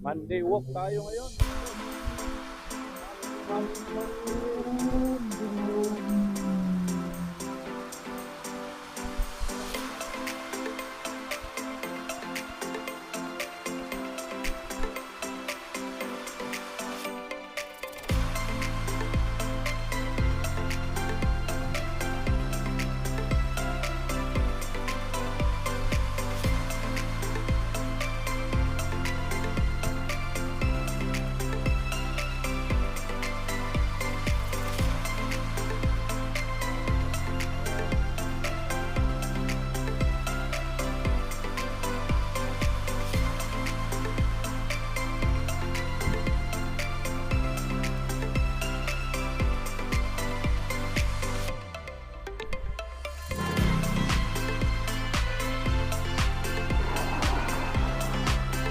Monday walk tayo ngayon.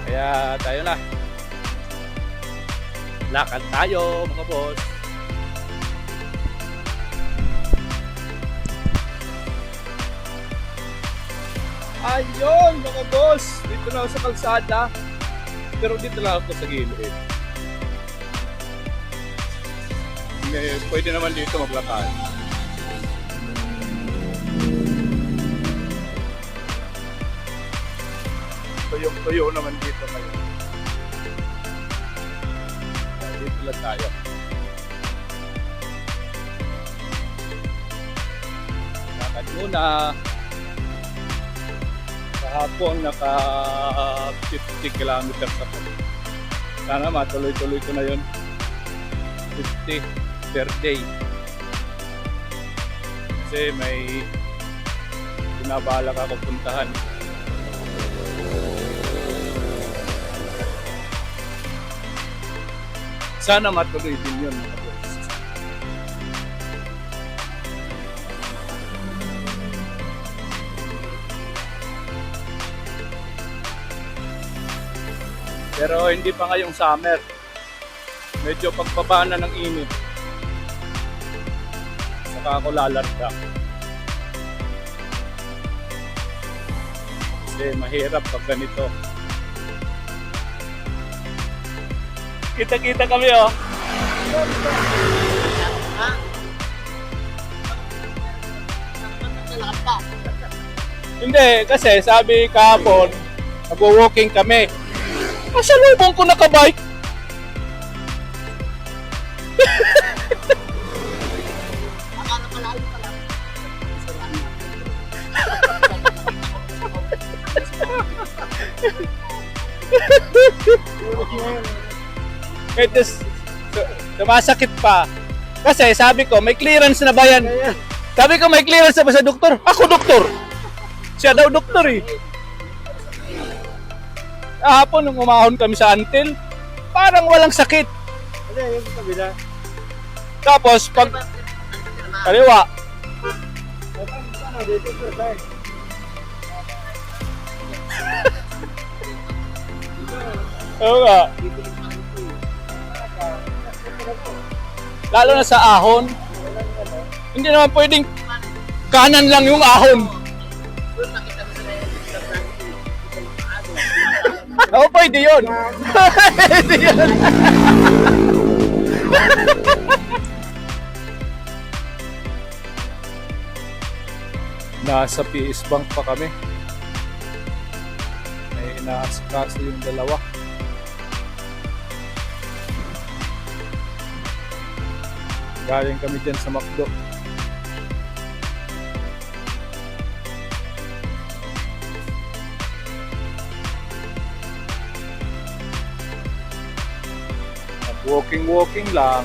Kaya tayo na. Lakad tayo mga boss. Ayun mga boss. Dito na ako sa kalsada. Pero dito lang ako sa gilid. Pwede naman dito maglakad. Tuyo naman dito kayo. Dito lang tayo. Lakad muna. Kahapon naka 50 kilometers ako. Sana matuloy-tuloy ko na yun. 50 per day. Kasi may binabalak ako puntahan. Sana matuloy din yun mga boss. Pero hindi pa ngayong summer. Medyo pagbaba na ng init. Saka ako lalarda. Kasi mahirap pag ganito. Kita-kita kami oh. Hindi, kasi sabi kahapon, nag-walking kami. Pasalubong ko nakabike. Akala malalim pa lang. Ito, sumasakit pa. Kasi sabi ko, may clearance na ba yan? Sabi ko, may clearance na ba sa doktor? Ako doktor. Siya daw doktor eh. Kahapon, nung umahon kami sa Antil, parang walang sakit. Ano yung kabila? Tapos, pag kaliwa, Ano dito sa side? oo nga. Lalo na sa ahon. Hindi naman pwedeng kanan lang yung ahon. Oo, pwede yun. Pwede yun. Nasa PS Bank pa kami. May inaasikaso yung dalawa. Galing kami dyan sa McDo. Walking lang.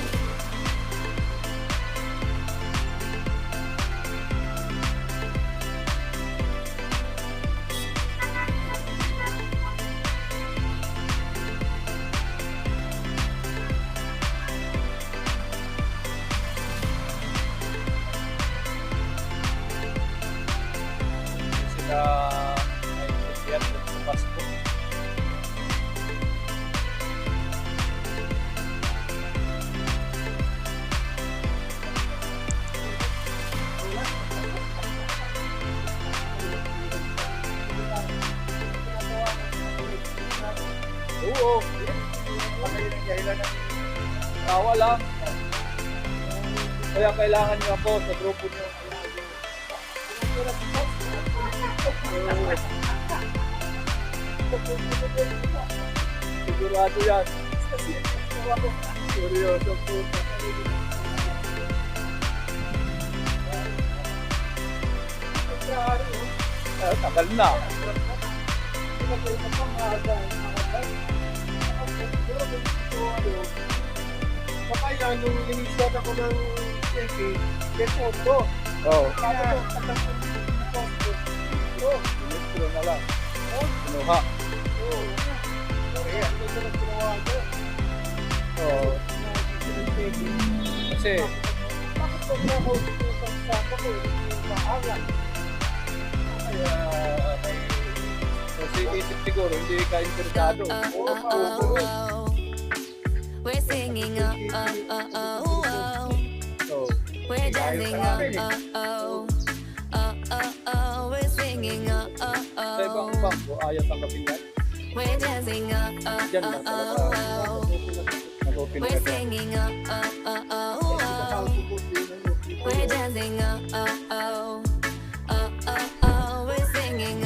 Sila naiintindihan sa Pasko. Oo. Baka yun ang dahilan ng Tawa lang. Kaya kailangan niyo ako sa grupo niyo. Sigurado yan. Seryoso po. Tagal na. Kaya nung initiate ako ng selfie, get photo. Oo. Kaya Ministro na lang. Kinuha. kaya ito na ginawa ko. Oo. Kasi, Bakit ko na ako sa ko maaga? kaya, kasi isip siguro, hindi ka interesado. We're singing, So, we're dancing, we're singing, sa ibang bangko, ayaw tanggapin yan. we're dancing, Diyan lang talaga. Nag-open we're ka dyan. singing, we're dancing, we're singing,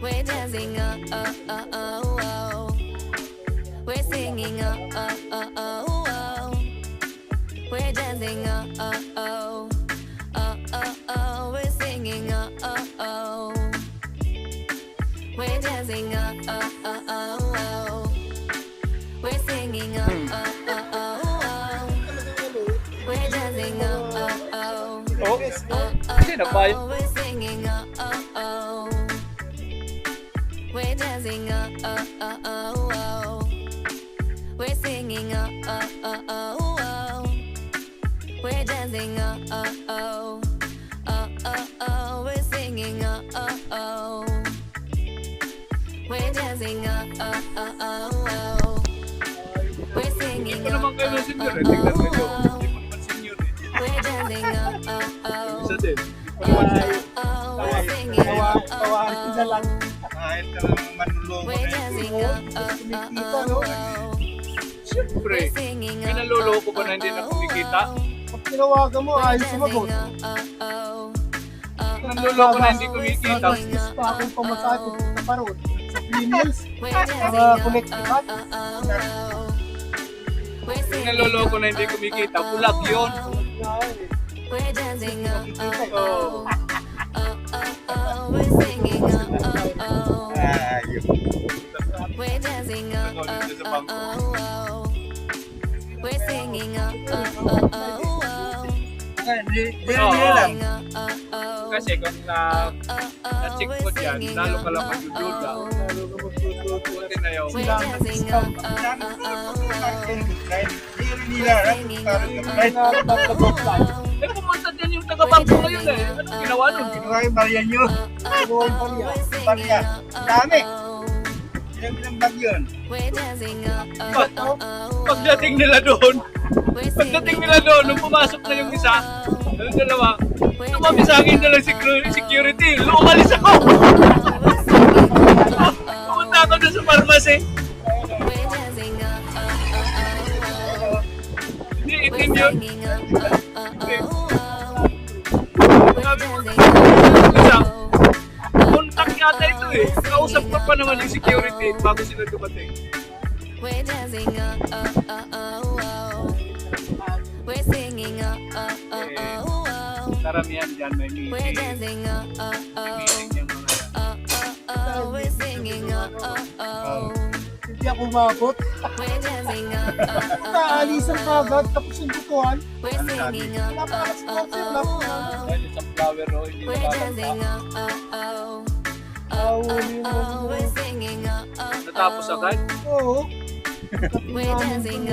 we're dancing, we're singing, we're dancing, we're singing, we're dancing, we're singing, we're dancing, Oh, hindi na ba yun? we're singing, we're dancing, we're singing, we're dancing, we're singing, we're dancing, we're singing, Ito naman kayo ng senior eh. Tingnan mo nyo. Hindi mo naman senior eh. we're dancing, Isa din. we're singing, Kawain na lang. Kahit ka lang manulong we're dancing, Siyempre, we're singing, may naluloko ba na hindi na kumikita? Pag tinawagan mo, ayos sumagot. Naluloko na hindi kumikita. Tapos pa akong pamasahe sa parod. Sa females, we're para connect ka. Yung naluloko na hindi kumikita, bulag yun. we're dancing, Oh. we're singing, ayun. we're dancing, we're singing, Hindi lang. Kasi kung na-check ko dyan, lalo ka lang magdududa. Buti na yun. we're dancing, Hindi nila. Eh, pumunta din yung taga-bangko ngayon eh. Anong ginawa nun? Kinuha yung barya nyo. Barya. Dami. Ilang bag yun? we're dancing, Pagdating nila doon, nung pumasok na yung isa, yung dalawa, tumabisangin na lang security, umalis ako! Pumunta ako doon sa pharmacy. we're dancing, Hindi, we're itim yun. singing, Sabi ko, isa, kontak yata ito eh. Kausap ko pa naman yung security bago sila dumating. we're dancing, we're singing, Karamihan dyan may meeting. we're dancing, May meeting yung mga yan. we're singing, Hindi ako umabot. we're dancing, Naalisan ka agad, tapos yung butuhan. we're singing, Napaka-sponsor, wala po na. Ayun sa flower o hindi we're dancing, Ahuli mo. we're singing, natapos agad. Oo. we're dancing,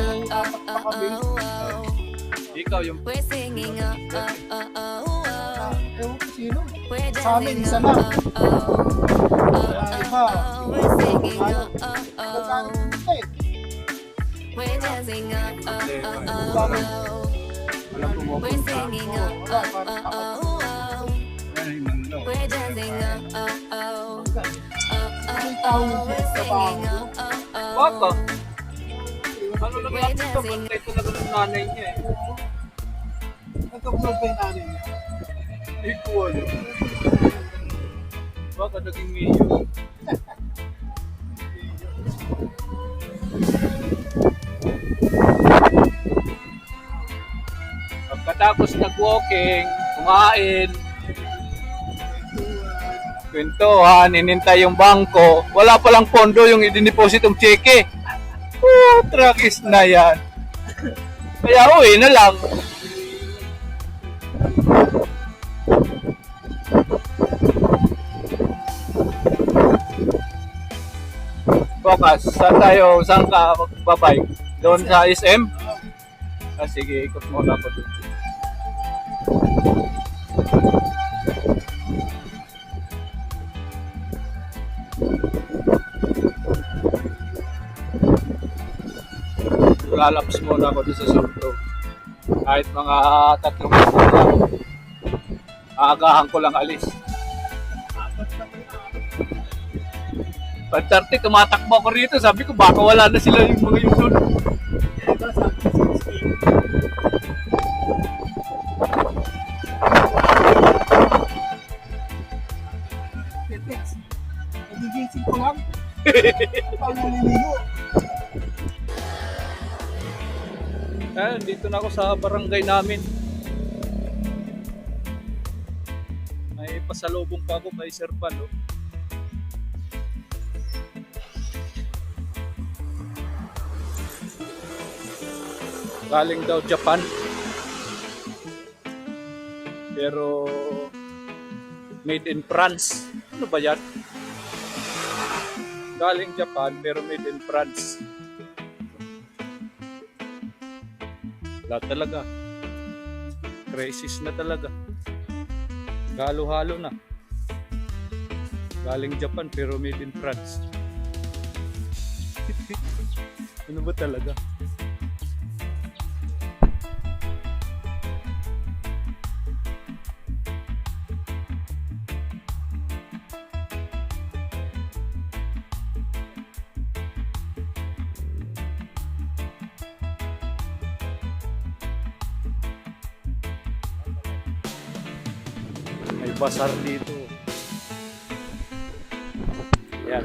Ikaw yung we're singing, Ewan ko sino. we're Sa amin, dancing, isa lang. Wala iba. we're singing, Magkano punta eh. we're dancing, walang we're pumupunta. singing, Wala, parang ako. we're dancing, always singing. Baka. Ano lang natin ito? Bantay talaga ng nanay niya eh. Nagka-vlog ba yung nanay niya? Hindi ko alam. Baka naging mayor. Pagkatapos nag-walking, kumain, kwentuhan, inintay yung bangko, wala palang pondo yung idinipositong cheque. Tragis na yan. Kaya uwi na lang. Bukas, saan ka magbabike? Doon sa SM? Ah, sige, ikot muna ako doon. Lalaps muna ako doon sa Surto. Kahit mga 3 minuto lang. Aagahan ko lang alis. Pagtarte, tumatakbo ko rito. Sabi ko, baka wala na sila yung mga yung doon. Nagigising ko lang. Paano niligo? Dito na ako sa barangay namin. May pasalubong pa ako kay Sir Palo. Galing daw Japan. Pero made in France. Ano ba yan? Galing Japan pero made in France. Wala talaga. Crisis na talaga. Halo-halo na. Galing Japan pero made in France. Ano ba talaga? May basar dito. Yan.